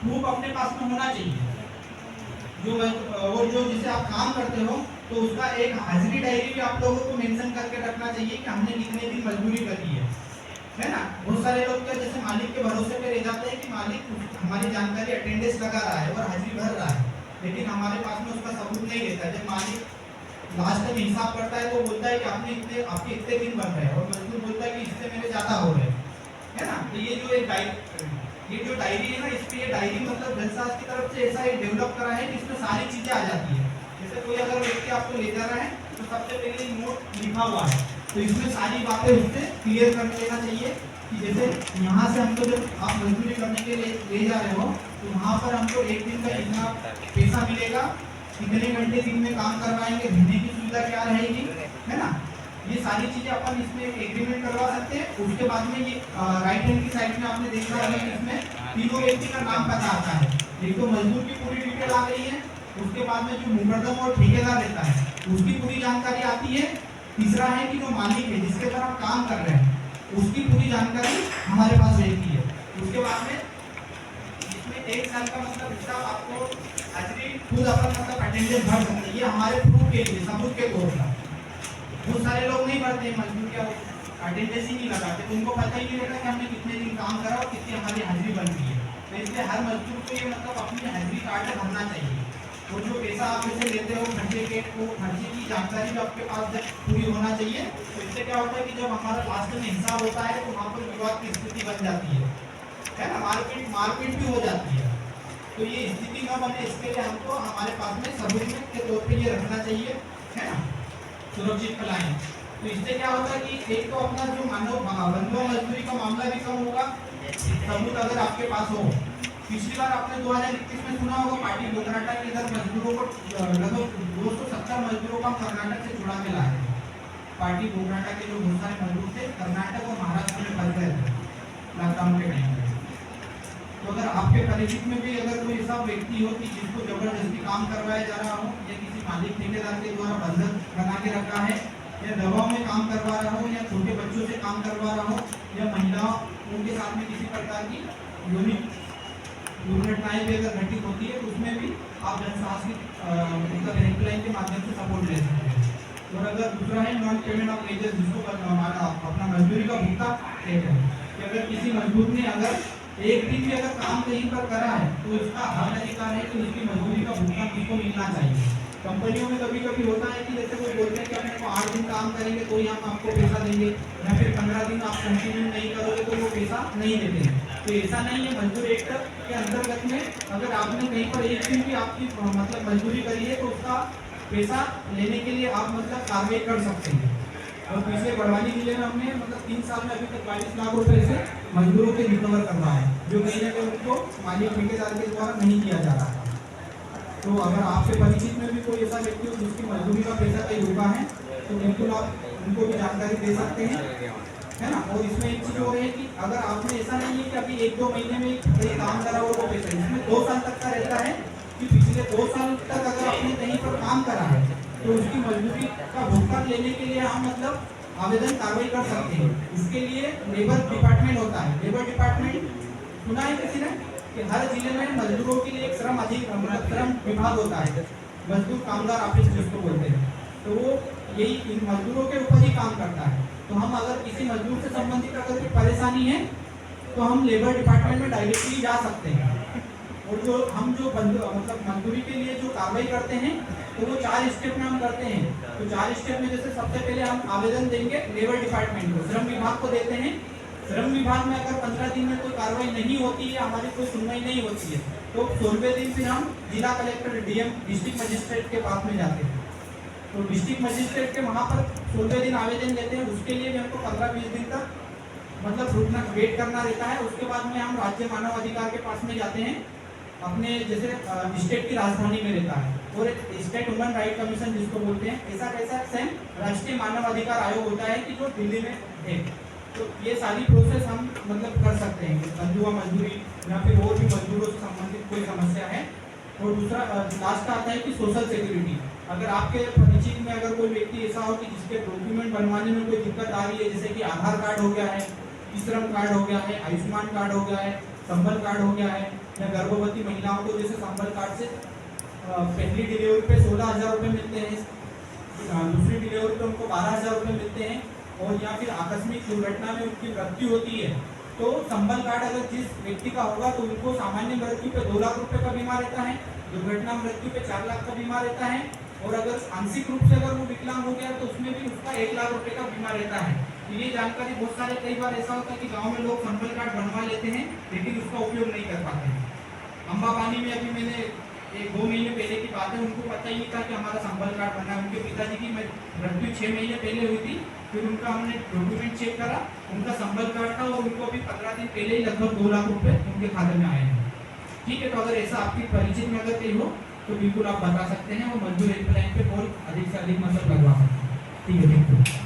Proof अपने पास में होना चाहिए। जो जिसे आप काम करते हो तो उसका एक हाजिरी डायरी भी आप लोगों को मेंशन करके रखना चाहिए कि हमने कितने दिन मजदूरी करी है ना। बहुत सारे लोग क्या जैसे मालिक के भरोसे पे रह जाते हैं कि मालिक हमारी जानकारी अटेंडेंस लगा रहा है और हाजिरी भर रहा है, लेकिन हमारे पास में उसका सबूत नहीं रहता है। जब मालिक लास्ट में हिसाब करता है तो बोलता है कि आपके इतने दिन बन रहे हैं और मजदूर बोलता है कि इससे मेरे ज़्यादा हो रहे हैं, है ना। तो ये जो डायरी है ना, इस पे ये डायरी मतलब जनसाज की तरफ से ऐसा एक डेवलप करा है कि इसमें सारी चीज़ें आ जाती है। जैसे कोई अगर व्यक्ति आपको ले जा रहा है तो सबसे पहले नोट लिखा हुआ है, तो इसमें सारी बातें उससे क्लियर कर लेना चाहिए कि जैसे यहाँ से हमको जब आप मजदूरी करने के लिए ले जा रहे हो तो वहाँ पर हमको एक दिन का इतना पैसा मिलेगा, कितने घंटे दिन में काम करवाएंगे, रहने की सुविधा क्या रहेगी, है ना। ये सारी चीजें अपन इसमें एग्रीमेंट करवा सकते हैं। उसके बाद में ये राइट हैंड की साइड में आपने देखा है कि इसमें तीनों व्यक्ति का नाम पता आता है। एक तो मजदूर की पूरी डिटेल आ गई है, उसके बाद में जो मुकदम और ठेकेदार रहता है उसकी पूरी जानकारी आती है। तीसरा है कि जो मालिक है जिसके पर आप काम कर रहे हैं उसकी पूरी जानकारी हमारे पास रहती है। उसके बाद में इसमें 1 साल का मतलब हिसाब आपको हाजिरी खुद अपन मतलब अटेंडेंस भर सकते हैं। ये हमारे प्रूफ के लिए सबूत के तौर पर। बहुत सारे लोग नहीं भरते हैं मजदूर क्या अटेंडेंस ही नहीं लगाते, तो उनको पता ही नहीं रहता कि हमने कितने दिन काम करा और कितनी हमारी हाजिरी बनती है। तो इसलिए हर मजदूर को ये मतलब अपनी हाजिरी कार्ड भरना चाहिए। और जो पैसा आप इसे लेते हो खर्चे के, वो खर्चे की जानकारी भी आपके पास जब पूरी होना चाहिए। तो इससे क्या होता है कि जब हमारा लास्ट में हिसाब होता है तो वहाँ पर विवाद की स्थिति बन जाती है ना, मारपीट भी हो जाती है। तो ये स्थिति न बने इसके लिए हमको हमारे पास में सबूत के तौर पर ये रखना चाहिए, है ना, सुरक्षित पलायन। तो इससे क्या होता है कि एक तो अपना जो बंधुआ मजदूरी का मामला भी कम होगा, सबूत अगर आपके पास हो। पिछली बार आपने 2021 में सुना होगा पार्टी गोघराटा के इधर मजदूरों को लगभग 270 मजदूरों का कर्नाटक से छुड़ा के लाए थे। पार्टी गोघराटा के जो बहुत सारे मजदूर थे कर्नाटक और महाराष्ट्र में फंस गए थे लॉकडाउन के टाइम में। तो अगर आपके परिचित में भी अगर कोई ऐसा व्यक्ति हो कि जिसको जबरदस्ती काम करवाया जा रहा हो या किसी मालिक ठेकेदार के द्वारा बंधक बना के रखा है या दबाव में काम करवा रहा हो या छोटे बच्चों से काम करवा रहा हो या महिलाओं उनके साथ में किसी प्रकार की यौनिक दुर्घटनाएं भी अगर घटित होती है तो उसमें भी आप जनसाहसी मतलब हेल्पलाइन के माध्यम से सपोर्ट ले सकते हैं। और अगर दूसरा है नॉन पेमेंट ऑफ वेजेस, जिसको अपना मजदूरी का भुगतान कहते हैं कि अगर किसी मजदूर ने अगर एक दिन भी अगर काम कहीं पर करा है तो इसका हक अधिकार है कि उसकी मजदूरी का भुगतान उसको मिलना चाहिए। कंपनियों में कभी कभी होता है कि जैसे कोई बोलते हैं कि अपने को 8 दिन काम करेंगे तो ही हम आपको पैसा देंगे, या फिर 15 दिन आप कंटिन्यू नहीं करोगे तो वो पैसा नहीं देते हैं। तो ऐसा नहीं है। मजदूर एक्ट के अंतर्गत में अगर आपने कहीं पर एक दिन भी आपकी मतलब मजदूरी करी है तो उसका पैसा लेने के लिए आप मतलब कार्रवाई कर सकते हैं। और पिछले बड़वानी जिले में हमने मतलब 3 साल में अभी तक 42 लाख रुपए से मजदूरों के रिकवर करवाए, जो कहीं ना कहीं उनको मालिक ठेकेदार के द्वारा नहीं किया जा रहा था। तो अगर आपके परिचित में भी कोई ऐसा व्यक्ति हो जिसकी मजदूरी का पैसा कहीं रुका है तो बिल्कुल आप उनको भी जानकारी दे सकते हैं, है ना। और इसमें एक चीज़ और है कि अगर आपने ऐसा नहीं है कि अभी 1-2 महीने में कहीं काम करा और वो पैसा, इसमें 2 साल तक का रहता है कि पिछले 2 साल तक अगर आपने कहीं पर काम करा है तो उसकी मजदूरी का भुगतान लेने के लिए हम मतलब आवेदन कार्रवाई कर सकते हैं। इसके लिए लेबर डिपार्टमेंट होता है। लेबर डिपार्टमेंट सुना है किसी ने कि हर जिले में मजदूरों के लिए एक श्रम विभाग होता है, मजदूर कामगार ऑफिस जिसको बोलते हैं। तो वो यही इन मजदूरों के ऊपर ही काम करता है। तो हम अगर किसी मजदूर से संबंधित अगर कोई परेशानी है तो हम लेबर डिपार्टमेंट में डायरेक्टली जा सकते हैं। और जो मतलब मजदूरी के लिए जो कार्रवाई करते हैं तो वो 4 स्टेप में हम करते हैं। तो 4 स्टेप में जैसे सबसे पहले हम आवेदन देंगे लेबर डिपार्टमेंट को, श्रम विभाग को देते हैं। श्रम विभाग में अगर 15 दिन में कोई कार्रवाई नहीं होती है, हमारी कोई सुनवाई नहीं होती है, तो 16वें दिन फिर हम जिला कलेक्टर डीएम डिस्ट्रिक्ट मजिस्ट्रेट के पास में जाते हैं। तो डिस्ट्रिक्ट मजिस्ट्रेट के वहाँ पर 16वें दिन आवेदन देते हैं। उसके लिए भी हमको 15-20 दिन तक मतलब रुकना वेट करना रहता है। उसके बाद में हम राज्य मानव अधिकार के पास में जाते हैं, अपने जैसे स्टेट की राजधानी में रहता है। और स्टेट ह्यूमन राइट कमीशन जिसको बोलते हैं, ऐसा कैसा सेम राष्ट्रीय मानव अधिकार आयोग होता है कि जो दिल्ली में है। तो ये सारी प्रोसेस हम मतलब कर सकते हैं कि बंधुआ मजदूरी या फिर और भी मजदूरों से संबंधित कोई समस्या है। और दूसरा लास्ट आता है कि सोशल सिक्योरिटी। अगर आपके परिचित में अगर कोई व्यक्ति ऐसा हो कि जिसके डॉक्यूमेंट बनवाने में कोई दिक्कत आ रही है, जैसे कि आधार कार्ड हो गया है, ई श्रम कार्ड हो गया है, आयुष्मान कार्ड हो गया है, संबल कार्ड हो गया है, या गर्भवती महिलाओं को जैसे संबल कार्ड से पहली डिलीवरी पे 16,000 रुपये मिलते हैं, दूसरी डिलीवरी पे उनको 12,000 रुपये मिलते हैं, और या फिर आकस्मिक दुर्घटना में उनकी मृत्यु होती है तो संबल कार्ड अगर जिस व्यक्ति का होगा तो उनको सामान्य मृत्यु पे 2 लाख रुपए का बीमा रहता है, दुर्घटना मृत्यु पे 4 लाख का बीमा रहता है, और अगर आंशिक रूप से अगर वो विकलांग हो गया तो उसमें भी उसका 1 लाख रुपए का बीमा रहता है। तो ये जानकारी बहुत सारे कई बार ऐसा होता है कि गांव में लोग संबल कार्ड बनवा लेते हैं लेकिन उसका उपयोग नहीं कर पाते हैं। अम्बापानी में अभी मैंने 1-2 महीने पहले की बात है, उनको पता ही नहीं था कि हमारा संबल कार्ड बना है। उनके पिताजी की मृत्यु 6 महीने पहले हुई थी, फिर उनका हमने डॉक्यूमेंट चेक करा, उनका संबल कार्ड था और उनको अभी 15 दिन पहले ही लगभग 2 लाख रुपए उनके खाते में आए हैं। ठीक है, तो अगर ऐसा आपकी परिचित में अगर कहीं हो तो बिल्कुल आप बता सकते हैं और मजदूर हेल्पलाइन पे कॉल अधिक से अधिक मतलब लगवा सकते हैं। ठीक है, थैंक यू।